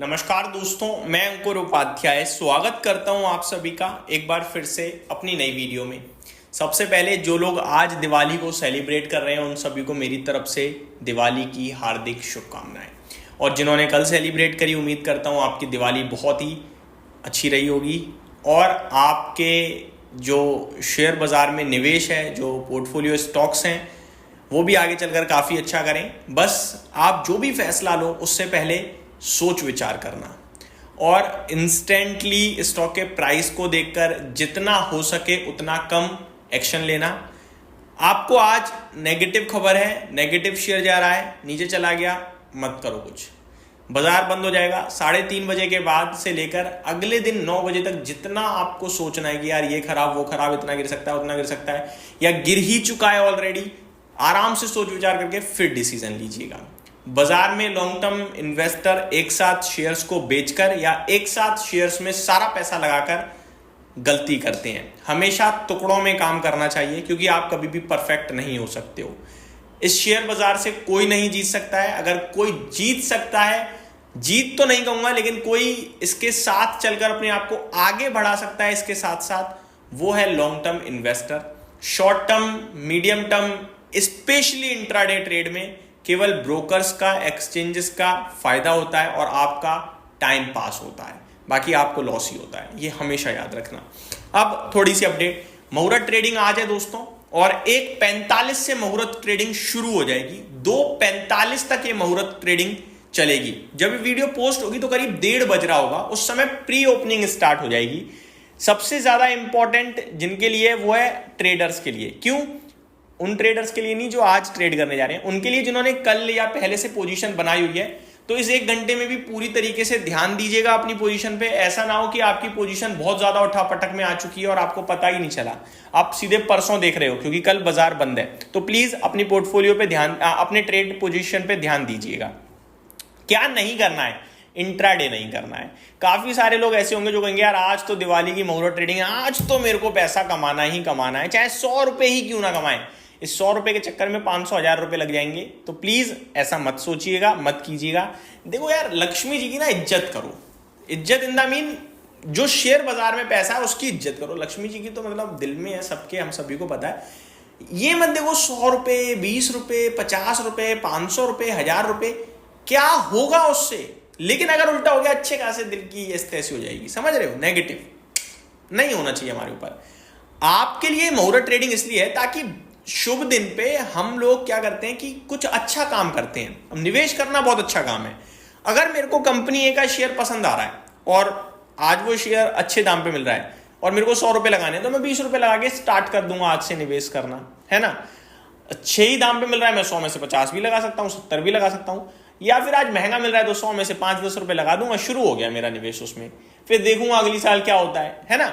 नमस्कार दोस्तों, मैं अंकुर उपाध्याय स्वागत करता हूं आप सभी का एक बार फिर से अपनी नई वीडियो में। सबसे पहले जो लोग आज दिवाली को सेलिब्रेट कर रहे हैं उन सभी को मेरी तरफ से दिवाली की हार्दिक शुभकामनाएं। और जिन्होंने कल सेलिब्रेट करी, उम्मीद करता हूं आपकी दिवाली बहुत ही अच्छी रही होगी और आपके जो शेयर बाज़ार में निवेश है, जो पोर्टफोलियो स्टॉक्स हैं, वो भी आगे चलकर काफ़ी अच्छा करें। बस आप जो भी फैसला लो उससे पहले सोच विचार करना और इंस्टेंटली स्टॉक के प्राइस को देखकर जितना हो सके उतना कम एक्शन लेना। आपको आज नेगेटिव खबर है, नेगेटिव शेयर जा रहा है, नीचे चला गया, मत करो कुछ। बाजार बंद हो जाएगा 3:30 बजे के बाद से लेकर अगले दिन 9 बजे तक। जितना आपको सोचना है कि यार ये खराब वो खराब, इतना गिर सकता है उतना गिर सकता है या गिर ही चुका है ऑलरेडी, आराम से सोच विचार करके फिर डिसीजन लीजिएगा। बाजार में लॉन्ग टर्म इन्वेस्टर एक साथ शेयर्स को बेचकर या एक साथ शेयर्स में सारा पैसा लगाकर गलती करते हैं। हमेशा टुकड़ों में काम करना चाहिए क्योंकि आप कभी भी परफेक्ट नहीं हो सकते हो। इस शेयर बाजार से कोई नहीं जीत सकता है। अगर कोई जीत सकता है, जीत तो नहीं कहूंगा, लेकिन कोई इसके साथ चलकर अपने आप को आगे बढ़ा सकता है इसके साथ साथ, वो है long term investor. Short term, medium term, specially intraday trade में केवल ब्रोकर्स का, एक्सचेंजेस का फायदा होता है और आपका टाइम पास होता है, बाकी आपको लॉस ही होता है, ये हमेशा याद रखना। अब थोड़ी सी अपडेट, मुहूर्त ट्रेडिंग आज है दोस्तों और 1:45 से मुहूर्त ट्रेडिंग शुरू हो जाएगी। 2:45 तक ये मुहूर्त ट्रेडिंग चलेगी। जब ये वीडियो पोस्ट होगी तो करीब 1:30 बज रहा होगा, उस समय प्री ओपनिंग स्टार्ट हो जाएगी। सबसे ज्यादा इंपॉर्टेंट जिनके लिए वो है ट्रेडर्स के लिए। क्यों? उन ट्रेडर्स के लिए नहीं जो आज ट्रेड करने जा रहे हैं, उनके लिए जिन्होंने कल या पहले से पोजीशन बनाई हुई है। तो इस 1 घंटे में भी पूरी तरीके से ध्यान दीजिएगा अपनी पोजीशन पे। ऐसा ना हो कि आपकी पोजीशन बहुत ज्यादा उठापटक में आ चुकी है और आपको पता ही नहीं चला, आप सीधे परसों देख रहे हो क्योंकि कल बाजार बंद है। तो प्लीज अपनी पोर्टफोलियो पे ध्यान, अपने ट्रेड पोजीशन पे ध्यान दीजिएगा। क्या नहीं करना है? इंट्राडे नहीं करना है। काफी सारे लोग ऐसे होंगे जो कहेंगे यार आज तो दिवाली की मुहूर्त ट्रेडिंग है, आज तो मेरे को पैसा कमाना ही कमाना है, चाहे 100 रुपए ही क्यों ना कमाएं। इस 100 रुपए के चक्कर में 500-1000 रुपए लग जाएंगे। तो प्लीज ऐसा मत सोचिएगा, मत कीजिएगा। देखो यार, लक्ष्मी जी की ना इज्जत करो। इज्जत इन द मीन, जो शेयर बाजार में पैसा है उसकी इज्जत करो। लक्ष्मी जी की तो मतलब दिल में है सबके, हम सभी को पता है। ये मत देखो 100 रुपए, 20 रुपए, 50 रुपए, 500 रुपए, 1000 रुपए, क्या होगा उससे। लेकिन अगर उल्टा हो गया, अच्छे खासे दिल की ऐसी हो जाएगी। समझ रहे हो? नेगेटिव नहीं होना चाहिए हमारे ऊपर। आपके लिए मुहूर्त ट्रेडिंग इसलिए है ताकि शुभ दिन पे हम लोग क्या करते हैं कि कुछ अच्छा काम करते हैं। अब निवेश करना बहुत अच्छा काम है। अगर मेरे को कंपनी ए का शेयर पसंद आ रहा है और आज वो शेयर अच्छे दाम पे मिल रहा है और मेरे को 100 रुपए लगाने हैं, तो मैं 20 रुपए लगा के स्टार्ट कर दूंगा आज से निवेश करना, है ना। अच्छे ही दाम पे मिल रहा है, मैं 100 में से 50 भी लगा सकता हूँ, 70 भी लगा सकता हूँ। या फिर आज महंगा मिल रहा है तो 100 में से 5-10 रुपए लगा दूंगा, शुरू हो गया मेरा निवेश उसमें। फिर देखूंगा अगली साल क्या होता है ना।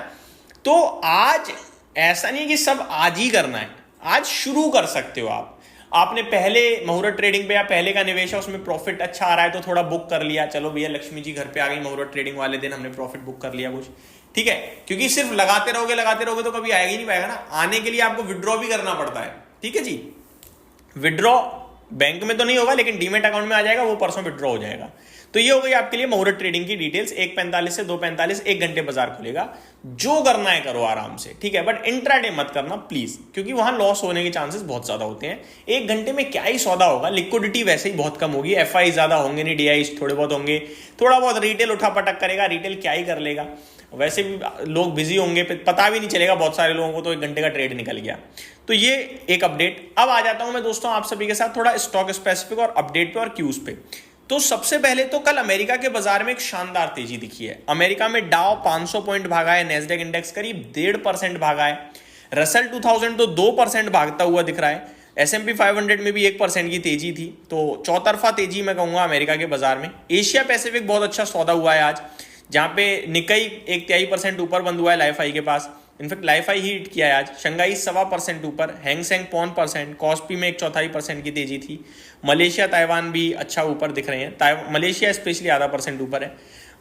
तो आज ऐसा नहीं कि सब आज ही करना है, आज शुरू कर सकते हो आप। आपने पहले मुहूर्त ट्रेडिंग पे या पहले का निवेश है उसमें प्रॉफिट अच्छा आ रहा है तो थोड़ा बुक कर लिया, चलो भैया लक्ष्मी जी घर पे आ गई, मुहूर्त ट्रेडिंग वाले दिन हमने प्रॉफिट बुक कर लिया कुछ, ठीक है। क्योंकि सिर्फ लगाते रहोगे तो कभी आएगा ही नहीं पाएगा ना। आने के लिए आपको विड्रॉ भी करना पड़ता है, ठीक है जी। विड्रॉ बैंक में तो नहीं होगा लेकिन डीमेट अकाउंट में आ जाएगा, वो परसों विड्रॉ हो जाएगा। तो ये हो गई आपके लिए मुहूर्त ट्रेडिंग की डिटेल्स। 1:45 से 2:45 1 घंटे बाजार खुलेगा। जो करना है करो आराम से, ठीक है, बट इंट्राडे मत करना प्लीज, क्योंकि वहां लॉस होने के चांसेस बहुत ज्यादा होते हैं। 1 घंटे में क्या ही सौदा होगा, लिक्विडिटी वैसे ही बहुत कम होगी, एफआई ज्यादा होंगे नहीं, डीआई थोड़े बहुत होंगे, थोड़ा बहुत रिटेल उठा पटक करेगा। रिटेल क्या ही कर लेगा, वैसे भी लोग बिजी होंगे, पता भी नहीं चलेगा बहुत सारे लोगों को, तो 1 घंटे का ट्रेड निकल गया। तो ये एक अपडेट। अब आ जाता हूं मैं दोस्तों आप सभी के साथ थोड़ा स्टॉक स्पेसिफिक और अपडेट पे और क्यूज पे। तो सबसे पहले तो कल अमेरिका के बाजार में एक शानदार तेजी दिखी है। अमेरिका में डाउ 500 पॉइंट भागा है, नेस्डेक इंडेक्स करीब 1.5% भागा है, रसल 2000 तो 2% भागता हुआ दिख रहा है, S&P 500 में भी 1% की तेजी थी। तो चौतरफा तेजी मैं कहूंगा अमेरिका के बाजार में। एशिया पैसिफिक बहुत अच्छा सौदा हुआ है आज, जहां पे निकाई 1.3% ऊपर बंद हुआ है लाइफ आई के पास। इनफैक्ट लाइफ आई ही हिट किया है आज। शंघाई 1.25% ऊपर, हैंगसेंग 0.5%, कॉस्पी में 1/4% की तेजी थी। मलेशिया ताइवान भी अच्छा ऊपर दिख रहे हैं, मलेशिया स्पेशली ½ % ऊपर है।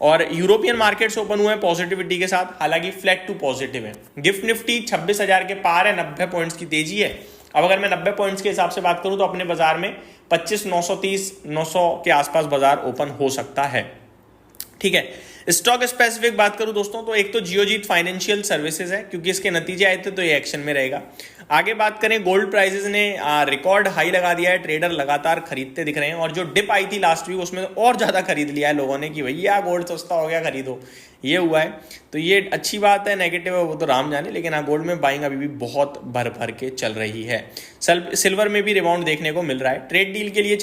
और यूरोपियन मार्केट्स ओपन हुए हैं पॉजिटिविटी के साथ, हालांकि फ्लैट टू पॉजिटिव है। गिफ्ट निफ्टी 26,000 के पार है, 90 पॉइंट्स की तेजी है। अब अगर मैं 90 पॉइंट्स के हिसाब से बात करूं तो अपने बाजार में 25,930-900 के आसपास बाजार ओपन हो सकता है। ठीक है। स्टॉक स्पेसिफिक बात करूं दोस्तों तो एक तो जियोजीत फाइनेंशियल सर्विसेज है, क्योंकि इसके नतीजे आए थे तो ये एक्शन में रहेगा। आगे बात करें, गोल्ड प्राइसेस ने रिकॉर्ड हाई लगा दिया है, ट्रेडर लगातार खरीदते दिख रहे हैं, और जो डिप आई थी लास्ट वीक उसमें और ज़्यादा खरीद लिया है लोगों ने कि भैया गोल्ड सस्ता हो गया खरीदो, ये हुआ है। तो ये अच्छी बात है, नेगेटिव है वो तो राम जाने, लेकिन हाँ गोल्ड में बाइंग अभी भी बहुत भर भर के चल रही है। सिल्वर में भी रिबाउंड देखने को मिल रहा है। ट्रेड डील के लिए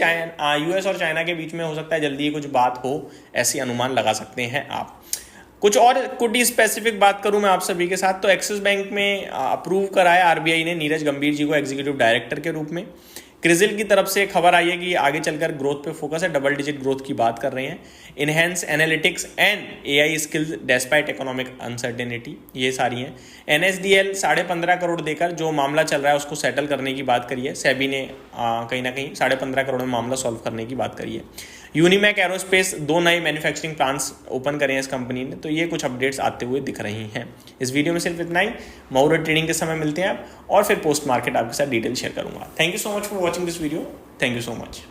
यूएस और चाइना के बीच में हो सकता है जल्दी ही कुछ बात हो, ऐसी अनुमान लगा सकते हैं आप। कुछ और कुटी स्पेसिफिक बात करूं मैं आप सभी के साथ, तो एक्सिस बैंक में अप्रूव कराया आरबीआई ने नीरज गंभीर जी को एग्जीक्यूटिव डायरेक्टर के रूप में। क्रिजिल की तरफ से खबर आई है कि आगे चलकर ग्रोथ पे फोकस है, डबल डिजिट ग्रोथ की बात कर रहे हैं। Enhance analytics and AI skills despite economic uncertainty, ये सारी हैं। एनएसडीएल 15.5 करोड़ देकर जो मामला चल रहा है उसको सेटल करने की बात करी है। सेबी ने कहीं ना कहीं 15.5 करोड़ में मामला सॉल्व करने की बात करी है। यूनिमैक एरोस्पेस 2 नए मैन्युफैक्चरिंग प्लांट्स ओपन करे हैं इस कंपनी ने। तो ये कुछ अपडेट्स आते हुए दिख रही हैं। इस वीडियो में सिर्फ इतना ही। माउरेट ट्रेडिंग के समय मिलते हैं आप, और फिर पोस्ट मार्केट आपके साथ डिटेल शेयर करूंगा। Thank you so much for watching this video. Thank you so much.